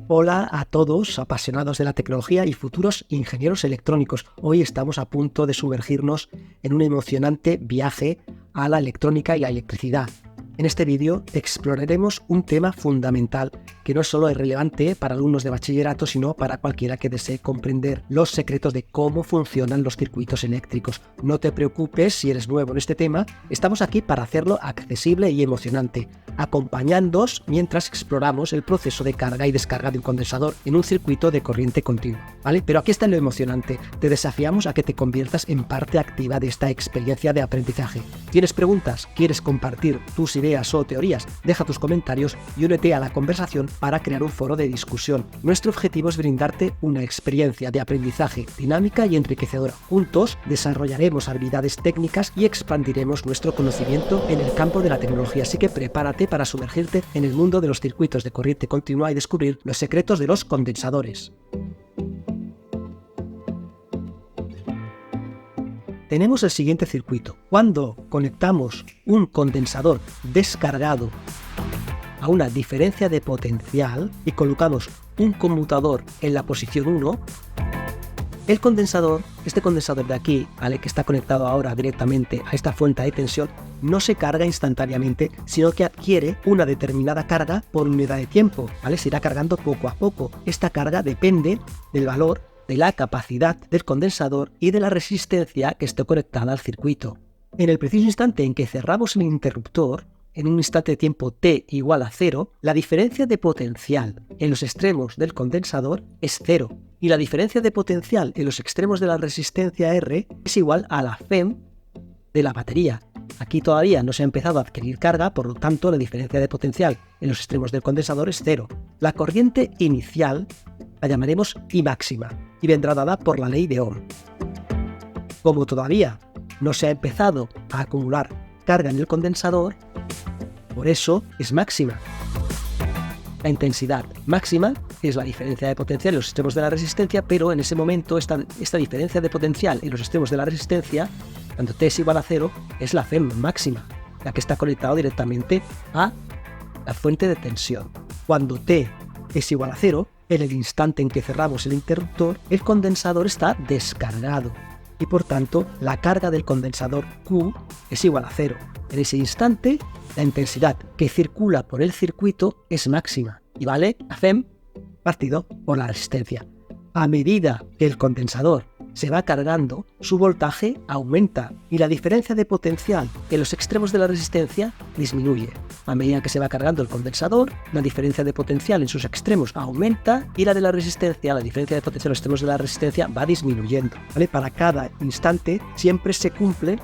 Hola a todos, apasionados de la tecnología y futuros ingenieros electrónicos. Hoy estamos a punto de sumergirnos en un emocionante viaje a la electrónica y la electricidad. En este vídeo exploraremos un tema fundamental que no solo es relevante para alumnos de bachillerato, sino para cualquiera que desee comprender los secretos de cómo funcionan los circuitos eléctricos. No te preocupes si eres nuevo en este tema, estamos aquí para hacerlo accesible y emocionante, acompañándoos mientras exploramos el proceso de carga y descarga de un condensador en un circuito de corriente continua, ¿vale? Pero aquí está lo emocionante, te desafiamos a que te conviertas en parte activa de esta experiencia de aprendizaje. ¿Tienes preguntas? ¿Quieres compartir tus ideas o teorías? Deja tus comentarios y únete a la conversación para crear un foro de discusión. Nuestro objetivo es brindarte una experiencia de aprendizaje dinámica y enriquecedora. Juntos desarrollaremos habilidades técnicas y expandiremos nuestro conocimiento en el campo de la tecnología, así que prepárate para sumergirte en el mundo de los circuitos de corriente continua y descubrir los secretos de los condensadores. Tenemos el siguiente circuito. Cuando conectamos un condensador descargado a una diferencia de potencial y colocamos un conmutador en la posición 1, el condensador, este condensador de aquí, ¿vale?, que está conectado ahora directamente a esta fuente de tensión, no se carga instantáneamente, sino que adquiere una determinada carga por unidad de tiempo, ¿vale? Se irá cargando poco a poco. Esta carga depende del valor de la capacidad del condensador y de la resistencia que esté conectada al circuito. En el preciso instante en que cerramos el interruptor, en un instante de tiempo t igual a 0, la diferencia de potencial en los extremos del condensador es 0 y la diferencia de potencial en los extremos de la resistencia R es igual a la FEM de la batería. Aquí todavía no se ha empezado a adquirir carga, por lo tanto la diferencia de potencial en los extremos del condensador es 0. La corriente inicial la llamaremos I máxima y vendrá dada por la ley de Ohm. Como todavía no se ha empezado a acumular carga en el condensador, por eso es máxima. La intensidad máxima es la diferencia de potencial en los extremos de la resistencia, pero en ese momento esta diferencia de potencial en los extremos de la resistencia, cuando t es igual a 0, es la FEM máxima, la que está conectada directamente a la fuente de tensión. Cuando t es igual a 0, en el instante en que cerramos el interruptor, el condensador está descargado y por tanto la carga del condensador Q es igual a 0. En ese instante, la intensidad que circula por el circuito es máxima y vale a FEM partido por la resistencia. A medida que el condensador se va cargando, su voltaje aumenta y la diferencia de potencial en los extremos de la resistencia disminuye. A medida que se va cargando el condensador, la diferencia de potencial en sus extremos aumenta y la de la resistencia, la diferencia de potencial en los extremos de la resistencia va disminuyendo, ¿vale? Para cada instante siempre se cumple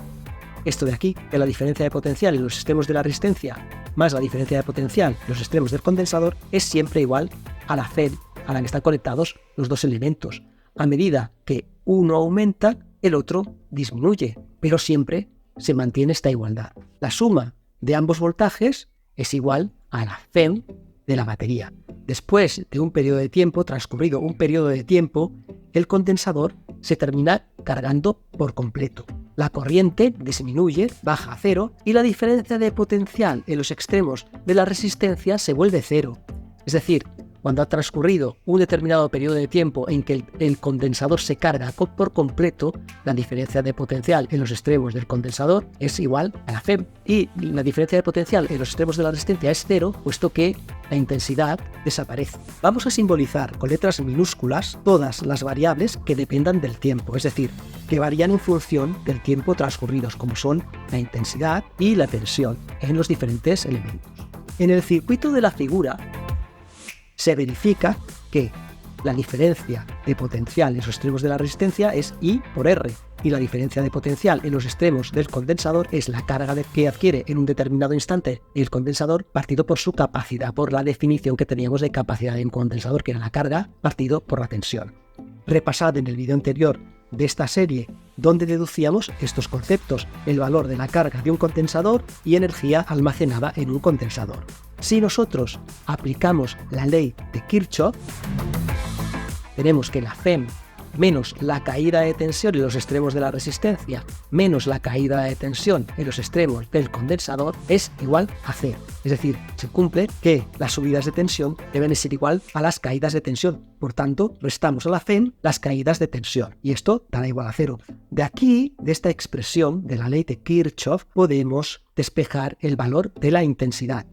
esto de aquí, que la diferencia de potencial en los extremos de la resistencia más la diferencia de potencial en los extremos del condensador es siempre igual a la FEM a la que están conectados los dos elementos. A medida que uno aumenta, el otro disminuye, pero siempre se mantiene esta igualdad. La suma de ambos voltajes es igual a la FEM de la batería. Después de un periodo de tiempo, transcurrido un periodo de tiempo, el condensador se termina cargando por completo. La corriente disminuye, baja a 0 y la diferencia de potencial en los extremos de la resistencia se vuelve 0. Es decir, cuando ha transcurrido un determinado periodo de tiempo en que el condensador se carga por completo, la diferencia de potencial en los extremos del condensador es igual a la FEM y la diferencia de potencial en los extremos de la resistencia es 0, puesto que la intensidad desaparece. Vamos a simbolizar con letras minúsculas todas las variables que dependan del tiempo, es decir, que varían en función del tiempo transcurrido, como son la intensidad y la tensión en los diferentes elementos. En el circuito de la figura se verifica que la diferencia de potencial en los extremos de la resistencia es I por R y la diferencia de potencial en los extremos del condensador es la carga que adquiere en un determinado instante el condensador partido por su capacidad, por la definición que teníamos de capacidad de un condensador, que era la carga partido por la tensión. Repasad en el vídeo anterior de esta serie donde deducíamos estos conceptos, el valor de la carga de un condensador y energía almacenada en un condensador. Si nosotros aplicamos la ley de Kirchhoff, tenemos que la FEM menos la caída de tensión en los extremos de la resistencia menos la caída de tensión en los extremos del condensador es igual a 0. Es decir, se cumple que las subidas de tensión deben ser igual a las caídas de tensión. Por tanto, restamos a la FEM las caídas de tensión y esto dará igual a 0. De aquí, de esta expresión de la ley de Kirchhoff, podemos despejar el valor de la intensidad.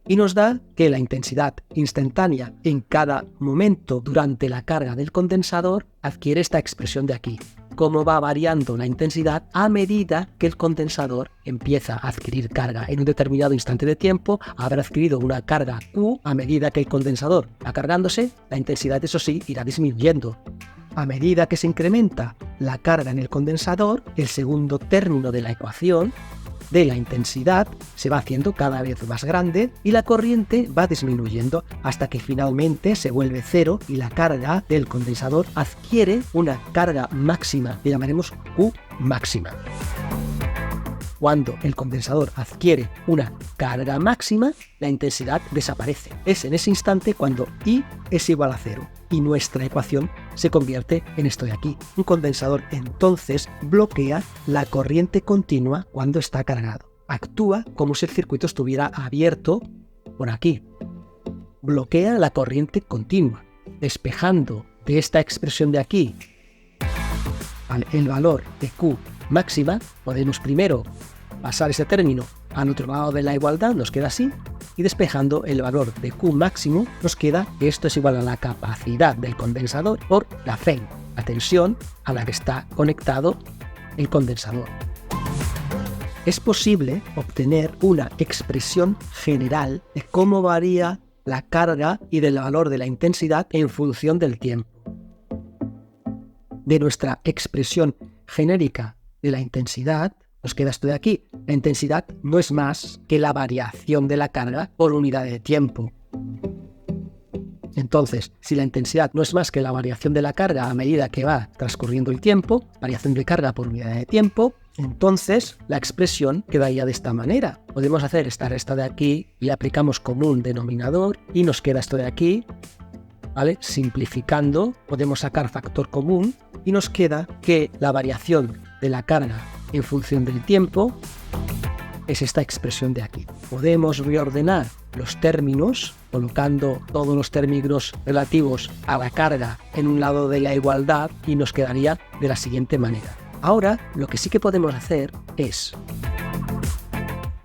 Y nos da que la intensidad instantánea en cada momento durante la carga del condensador adquiere esta expresión de aquí. Cómo va variando la intensidad a medida que el condensador empieza a adquirir carga. En un determinado instante de tiempo habrá adquirido una carga Q. A medida que el condensador va cargándose, la intensidad, eso sí, irá disminuyendo. A medida que se incrementa la carga en el condensador, el segundo término de la ecuación de la intensidad se va haciendo cada vez más grande y la corriente va disminuyendo hasta que finalmente se vuelve 0 y la carga del condensador adquiere una carga máxima que llamaremos Q máxima. Cuando el condensador adquiere una carga máxima, la intensidad desaparece. Es en ese instante cuando I es igual a 0 y nuestra ecuación se convierte en esto de aquí. Un condensador entonces bloquea la corriente continua cuando está cargado. Actúa como si el circuito estuviera abierto por aquí. Bloquea la corriente continua, despejando de esta expresión de aquí el valor de Q máxima. Podemos primero pasar ese término al otro lado de la igualdad, nos queda así, y despejando el valor de Q máximo nos queda que esto es igual a la capacidad del condensador por la FEM, la tensión a la que está conectado el condensador. Es posible obtener una expresión general de cómo varía la carga y del valor de la intensidad en función del tiempo. De nuestra expresión genérica de la intensidad, nos queda esto de aquí. La intensidad no es más que la variación de la carga por unidad de tiempo. Entonces, si la intensidad no es más que la variación de la carga a medida que va transcurriendo el tiempo, variación de carga por unidad de tiempo, entonces la expresión quedaría de esta manera. Podemos hacer esta resta de aquí y le aplicamos como un denominador y nos queda esto de aquí, ¿vale? Simplificando, podemos sacar factor común y nos queda que la variación de la carga en función del tiempo es esta expresión de aquí. Podemos reordenar los términos colocando todos los términos relativos a la carga en un lado de la igualdad y nos quedaría de la siguiente manera. Ahora lo que sí que podemos hacer es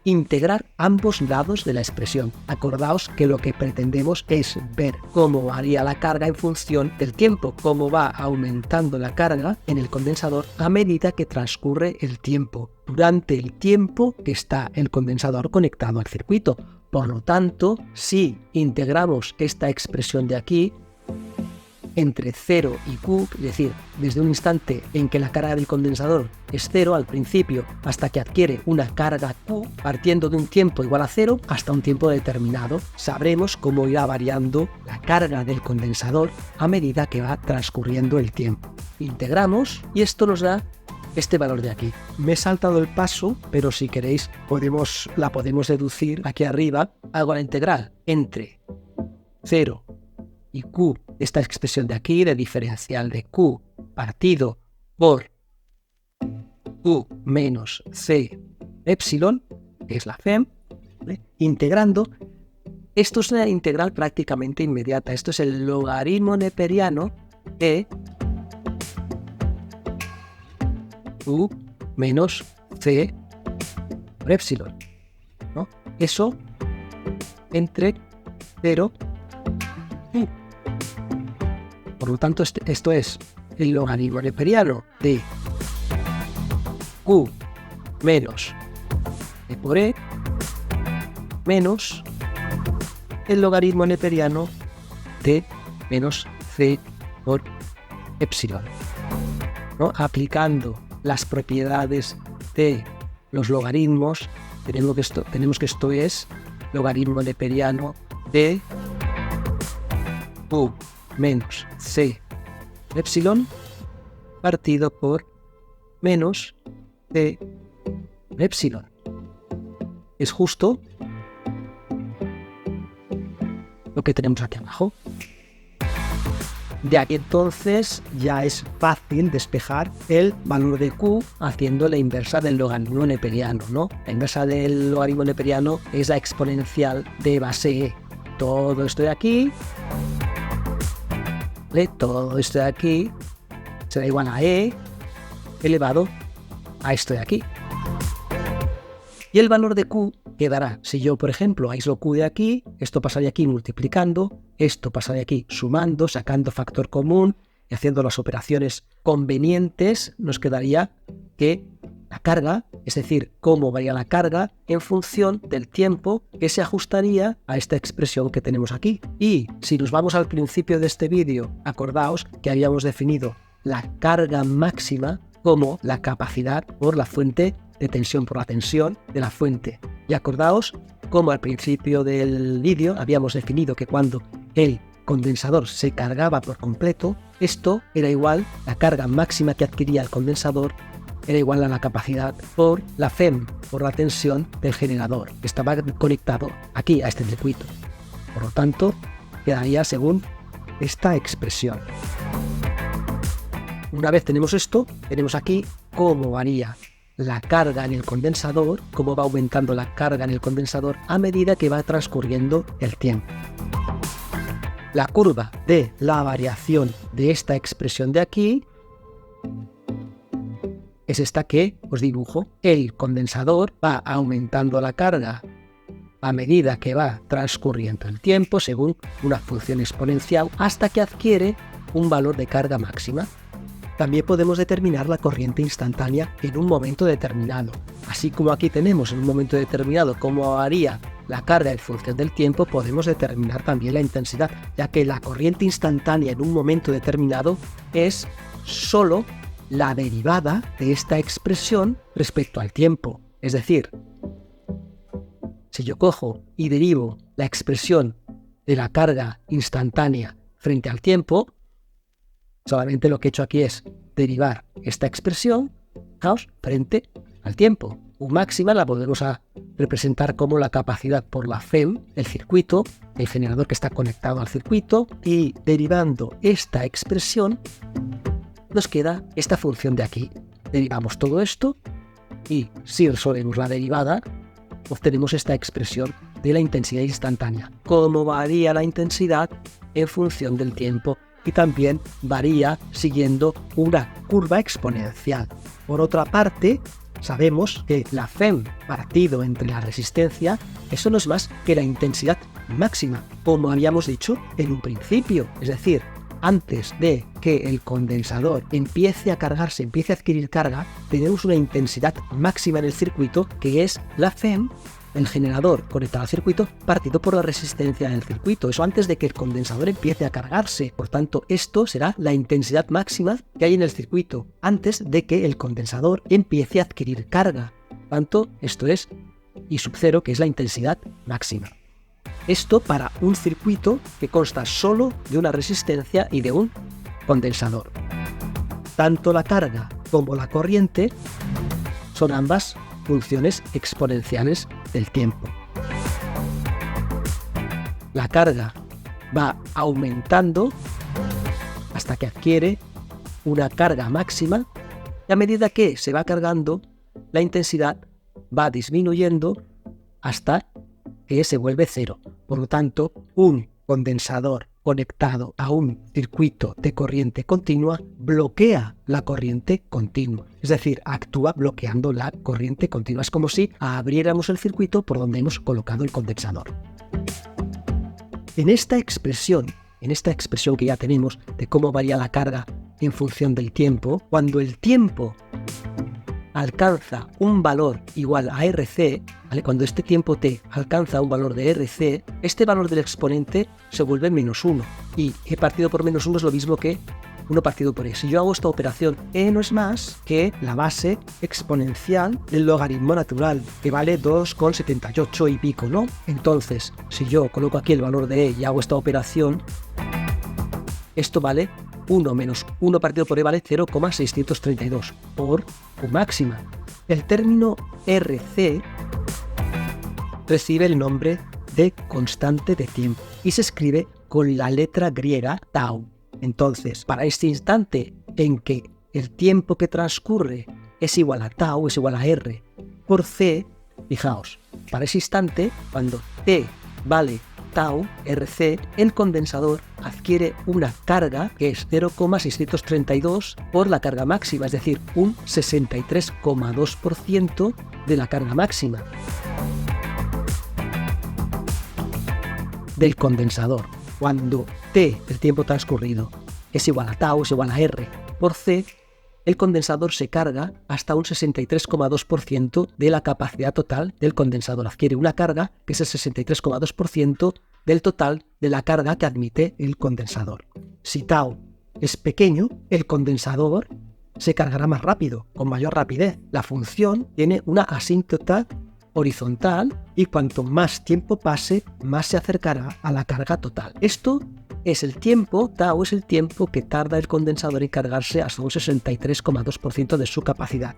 integrar ambos lados de la expresión. Acordaos que lo que pretendemos es ver cómo varía la carga en función del tiempo, cómo va aumentando la carga en el condensador a medida que transcurre el tiempo, durante el tiempo que está el condensador conectado al circuito. Por lo tanto, si integramos esta expresión de aquí, entre 0 y Q, es decir, desde un instante en que la carga del condensador es 0 al principio hasta que adquiere una carga Q, partiendo de un tiempo igual a 0 hasta un tiempo determinado, sabremos cómo irá variando la carga del condensador a medida que va transcurriendo el tiempo. Integramos y esto nos da este valor de aquí. Me he saltado el paso, pero si queréis la podemos deducir aquí arriba. Hago la integral entre 0 y Q, esta expresión de aquí, de diferencial de Q partido por Q menos C epsilon, que es la FEM, ¿vale? Integrando, esto es una integral prácticamente inmediata, esto es el logaritmo neperiano de Q menos C por epsilon, ¿no? Eso entre 0 y Q. Por lo tanto, esto es el logaritmo neperiano de Q menos E por E menos el logaritmo neperiano de menos C por epsilon, ¿no? Aplicando las propiedades de los logaritmos, tenemos que esto es logaritmo neperiano de Q menos C epsilon partido por menos C epsilon. Es justo lo que tenemos aquí abajo. De aquí entonces ya es fácil despejar el valor de Q haciendo la inversa del logaritmo neperiano, ¿no? La inversa del logaritmo neperiano es la exponencial de base e. Todo esto de aquí, ¿vale? Todo esto de aquí será igual a e elevado a esto de aquí. Y el valor de Q quedará, si yo, por ejemplo, aíslo Q de aquí, esto pasaría aquí multiplicando, esto pasaría aquí sumando, sacando factor común y haciendo las operaciones convenientes, nos quedaría que la carga, es decir, cómo varía la carga en función del tiempo que se ajustaría a esta expresión que tenemos aquí. Y si nos vamos al principio de este vídeo, acordaos que habíamos definido la carga máxima como la capacidad por la fuente de tensión, por la tensión de la fuente. Y acordaos como al principio del vídeo habíamos definido que cuando el condensador se cargaba por completo, esto era igual, la carga máxima que adquiría el condensador era igual a la capacidad por la FEM, por la tensión del generador, que estaba conectado aquí a este circuito. Por lo tanto, quedaría según esta expresión. Una vez tenemos esto, tenemos aquí cómo varía la carga en el condensador, cómo va aumentando la carga en el condensador a medida que va transcurriendo el tiempo. La curva de la variación de esta expresión de aquí es esta que os dibujo. El condensador va aumentando la carga a medida que va transcurriendo el tiempo según una función exponencial hasta que adquiere un valor de carga máxima. También podemos determinar la corriente instantánea en un momento determinado. Así como aquí tenemos en un momento determinado cómo varía la carga en función del tiempo, podemos determinar también la intensidad, ya que la corriente instantánea en un momento determinado es solo la derivada de esta expresión respecto al tiempo. Es decir, si yo cojo y derivo la expresión de la carga instantánea frente al tiempo, solamente lo que he hecho aquí es derivar esta expresión frente al tiempo. U máxima la podemos representar como la capacidad por la FEM, el circuito, el generador que está conectado al circuito, y derivando esta expresión nos queda esta función de aquí. Derivamos todo esto y si resolvemos la derivada obtenemos esta expresión de la intensidad instantánea. Cómo varía la intensidad en función del tiempo y también varía siguiendo una curva exponencial. Por otra parte, sabemos que la FEM partido entre la resistencia, eso no es más que la intensidad máxima, como habíamos dicho en un principio. Es decir, antes de que el condensador empiece a cargarse, empiece a adquirir carga, tenemos una intensidad máxima en el circuito que es la FEM, el generador conectado al circuito, partido por la resistencia del circuito. Eso antes de que el condensador empiece a cargarse. Por tanto, esto será la intensidad máxima que hay en el circuito antes de que el condensador empiece a adquirir carga. Por tanto, esto es I sub 0, que es la intensidad máxima. Esto para un circuito que consta solo de una resistencia y de un condensador. Tanto la carga como la corriente son ambas funciones exponenciales del tiempo. La carga va aumentando hasta que adquiere una carga máxima y a medida que se va cargando, la intensidad va disminuyendo hasta que se vuelve cero. Por lo tanto, un condensador conectado a un circuito de corriente continua bloquea la corriente continua. Es decir, actúa bloqueando la corriente continua. Es como si abriéramos el circuito por donde hemos colocado el condensador. En esta expresión que ya tenemos de cómo varía la carga en función del tiempo, cuando el tiempo alcanza un valor igual a RC, ¿vale? Cuando este tiempo t alcanza un valor de RC, este valor del exponente se vuelve menos 1. Y e partido por menos 1 es lo mismo que 1 partido por e. Si yo hago esta operación, e no es más que la base exponencial del logaritmo natural, que vale 2,78 y pico, ¿no? Entonces, si yo coloco aquí el valor de e y hago esta operación, esto vale 1 menos 1 partido por e vale 0,632 por U máxima. El término RC recibe el nombre de constante de tiempo y se escribe con la letra griega tau. Entonces, para este instante en que el tiempo que transcurre es igual a tau, es igual a r por c, fijaos, para ese instante, cuando t vale tau, rc, el condensador adquiere una carga que es 0,632 por la carga máxima, es decir, un 63,2% de la carga máxima del condensador. Cuando t, el tiempo transcurrido, es igual a tau, es igual a r por c, el condensador se carga hasta un 63,2% de la capacidad total del condensador. Adquiere una carga que es el 63,2% del total de la carga que admite el condensador. Si tau es pequeño, el condensador se cargará más rápido, con mayor rapidez. La función tiene una asíntota horizontal y cuanto más tiempo pase, más se acercará a la carga total. Esto es el tiempo, tau es el tiempo que tarda el condensador en cargarse hasta un 63,2% de su capacidad.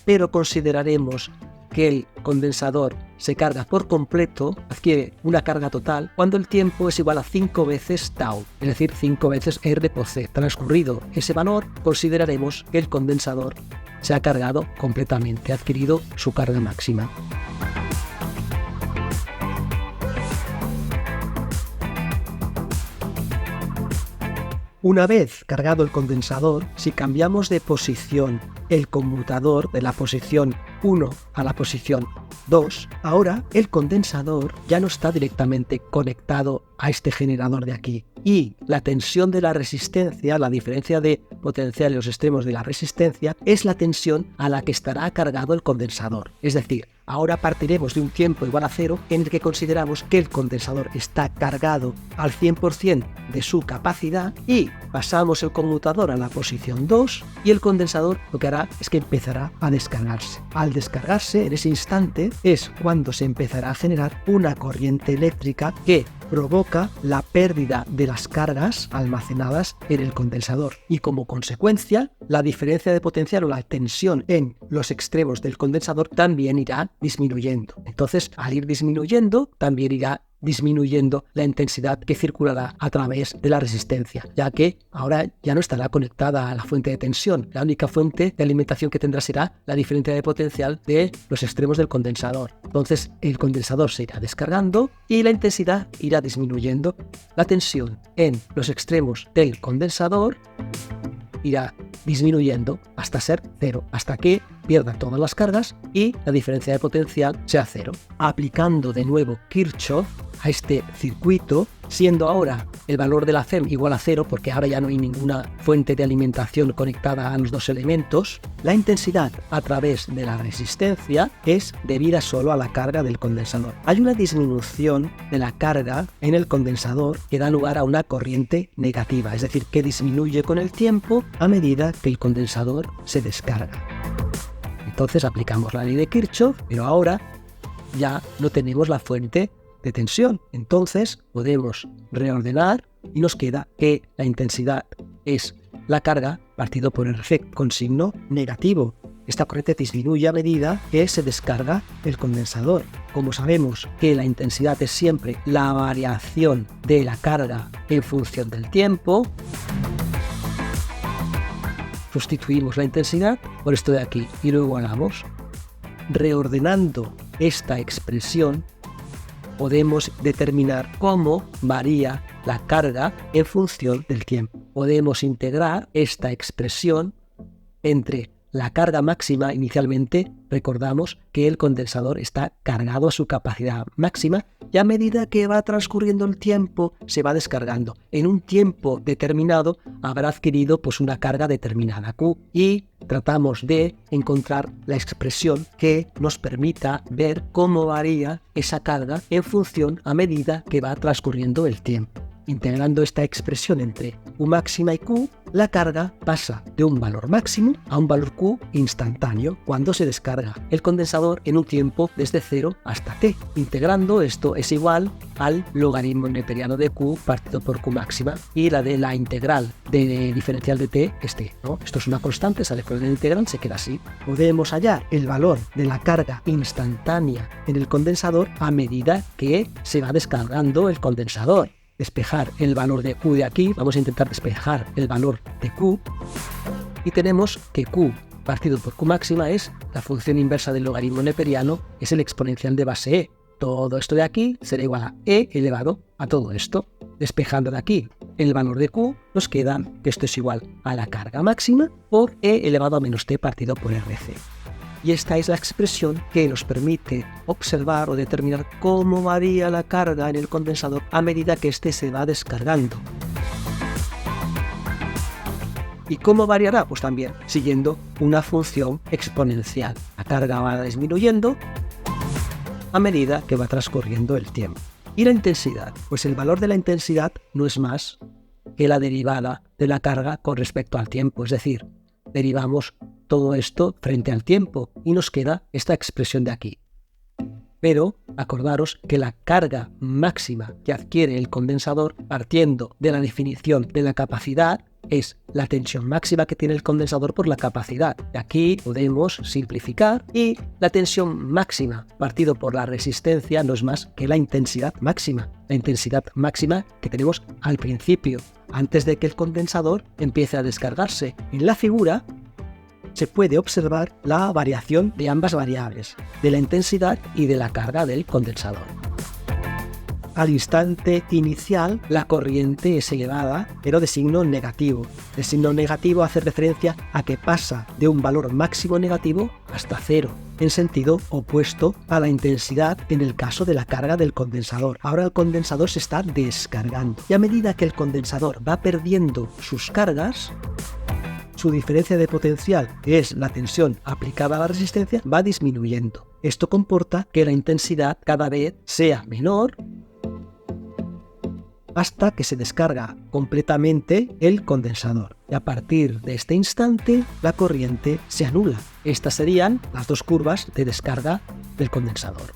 Pero consideraremos que el condensador se carga por completo, adquiere una carga total, cuando el tiempo es igual a 5 veces tau, es decir, 5 veces r por c. Transcurrido ese valor, consideraremos que el condensador se ha cargado completamente, ha adquirido su carga máxima. Una vez cargado el condensador, si cambiamos de posición el conmutador de la posición 1 a la posición 2, ahora el condensador ya no está directamente conectado a este generador de aquí. Y la tensión de la resistencia, la diferencia de potencial en los extremos de la resistencia, es la tensión a la que estará cargado el condensador. Es decir, ahora partiremos de un tiempo igual a 0 en el que consideramos que el condensador está cargado al 100% de su capacidad y pasamos el conmutador a la posición 2 y el condensador lo que hará es que empezará a descargarse. Al descargarse, en ese instante, es cuando se empezará a generar una corriente eléctrica que provoca la pérdida de las cargas almacenadas en el condensador y como consecuencia la diferencia de potencial o la tensión en los extremos del condensador también irá disminuyendo. Entonces, al ir disminuyendo, también irá disminuyendo la intensidad que circulará a través de la resistencia, ya que ahora ya no estará conectada a la fuente de tensión. La única fuente de alimentación que tendrá será la diferencia de potencial de los extremos del condensador. Entonces el condensador se irá descargando y la intensidad irá disminuyendo. La tensión en los extremos del condensador irá disminuyendo hasta ser cero, hasta que pierda todas las cargas y la diferencia de potencial sea cero. Aplicando de nuevo Kirchhoff a este circuito, siendo ahora el valor de la FEM igual a cero, porque ahora ya no hay ninguna fuente de alimentación conectada a los dos elementos, la intensidad a través de la resistencia es debida solo a la carga del condensador. Hay una disminución de la carga en el condensador que da lugar a una corriente negativa, es decir, que disminuye con el tiempo a medida que el condensador se descarga. Entonces aplicamos la ley de Kirchhoff, pero ahora ya no tenemos la fuente de tensión. Entonces podemos reordenar y nos queda que la intensidad es la carga partido por el RC con signo negativo. Esta corriente disminuye a medida que se descarga el condensador. Como sabemos que la intensidad es siempre la variación de la carga en función del tiempo, sustituimos la intensidad por esto de aquí y lo igualamos. Reordenando esta expresión, podemos determinar cómo varía la carga en función del tiempo. Podemos integrar esta expresión entre la carga máxima. Inicialmente recordamos que el condensador está cargado a su capacidad máxima y a medida que va transcurriendo el tiempo se va descargando. En un tiempo determinado habrá adquirido una carga determinada Q y tratamos de encontrar la expresión que nos permita ver cómo varía esa carga en función a medida que va transcurriendo el tiempo. Integrando esta expresión entre Q máxima y Q, la carga pasa de un valor máximo a un valor Q instantáneo cuando se descarga el condensador en un tiempo desde 0 hasta t. Integrando esto es igual al logaritmo neperiano de Q partido por Q máxima y la de la integral de diferencial de t es t, ¿no? Esto es una constante, sale por la integral, se queda así. Podemos hallar el valor de la carga instantánea en el condensador a medida que se va descargando el condensador. despejar el valor de Q de aquí, vamos a intentar despejar el valor de Q, y tenemos que Q partido por Q máxima es la función inversa del logaritmo neperiano, es el exponencial de base e. Todo esto de aquí será igual a e elevado a todo esto. Despejando de aquí el valor de Q, nos queda que esto es igual a la carga máxima por e elevado a menos t partido por RC. Y esta es la expresión que nos permite observar o determinar cómo varía la carga en el condensador a medida que éste se va descargando. ¿Y cómo variará? Pues también siguiendo una función exponencial. La carga va disminuyendo a medida que va transcurriendo el tiempo. ¿Y la intensidad? Pues el valor de la intensidad no es más que la derivada de la carga con respecto al tiempo. Es decir, derivamos todo esto frente al tiempo y nos queda esta expresión de aquí. Pero acordaros que la carga máxima que adquiere el condensador, partiendo de la definición de la capacidad, es la tensión máxima que tiene el condensador por la capacidad. Aquí podemos simplificar y la tensión máxima partido por la resistencia no es más que la intensidad máxima. La intensidad máxima que tenemos al principio, antes de que el condensador empiece a descargarse. En la figura se puede observar la variación de ambas variables, de la intensidad y de la carga del condensador. Al instante inicial, la corriente es elevada, pero de signo negativo. El signo negativo hace referencia a que pasa de un valor máximo negativo hasta cero, en sentido opuesto a la intensidad en el caso de la carga del condensador. Ahora el condensador se está descargando, y a medida que el condensador va perdiendo sus cargas, su diferencia de potencial, que es la tensión aplicada a la resistencia, va disminuyendo. Esto comporta que la intensidad cada vez sea menor hasta que se descarga completamente el condensador. Y a partir de este instante, la corriente se anula. Estas serían las dos curvas de descarga del condensador.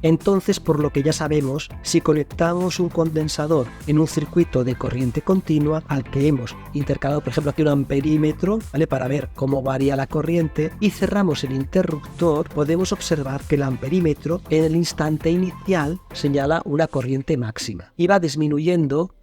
Entonces, por lo que ya sabemos, si conectamos un condensador en un circuito de corriente continua al que hemos intercalado, por ejemplo, aquí un amperímetro, ¿vale?, para ver cómo varía la corriente, y cerramos el interruptor, podemos observar que el amperímetro en el instante inicial señala una corriente máxima y va disminuyendo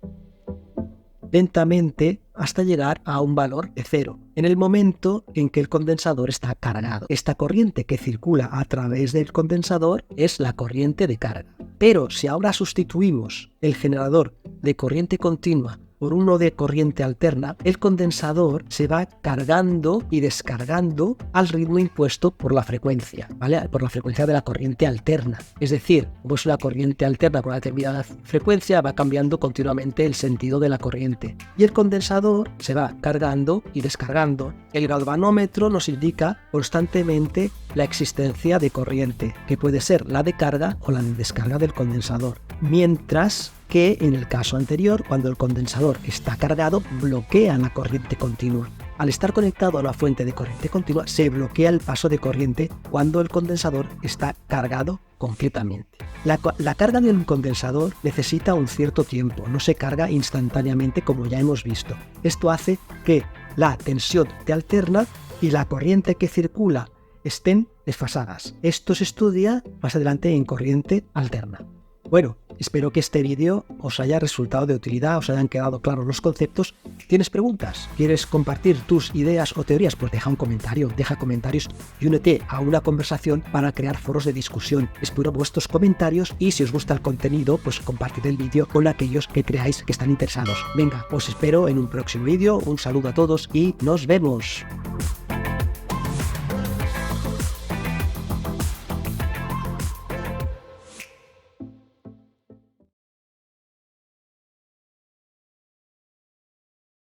lentamente hasta llegar a un valor de cero, en el momento en que el condensador está cargado. Esta corriente que circula a través del condensador es la corriente de carga. Pero si ahora sustituimos el generador de corriente continua por uno de corriente alterna, el condensador se va cargando y descargando al ritmo impuesto por la frecuencia, ¿vale?, por la frecuencia de la corriente alterna. Es decir, como es una corriente alterna con una determinada frecuencia, va cambiando continuamente el sentido de la corriente. Y el condensador se va cargando y descargando. El galvanómetro nos indica constantemente la existencia de corriente, que puede ser la de carga o la de descarga del condensador. Mientras que en el caso anterior, cuando el condensador está cargado, bloquea la corriente continua. Al estar conectado a una fuente de corriente continua, se bloquea el paso de corriente cuando el condensador está cargado completamente. La carga de un condensador necesita un cierto tiempo, no se carga instantáneamente como ya hemos visto. Esto hace que la tensión de alterna y la corriente que circula estén desfasadas. Esto se estudia más adelante en corriente alterna. Bueno, espero que este vídeo os haya resultado de utilidad, os hayan quedado claros los conceptos. ¿Tienes preguntas? ¿Quieres compartir tus ideas o teorías? Pues deja un comentario, deja comentarios y únete a una conversación para crear foros de discusión. Espero vuestros comentarios y si os gusta el contenido, pues compartid el vídeo con aquellos que creáis que están interesados. Venga, os espero en un próximo vídeo. Un saludo a todos y nos vemos.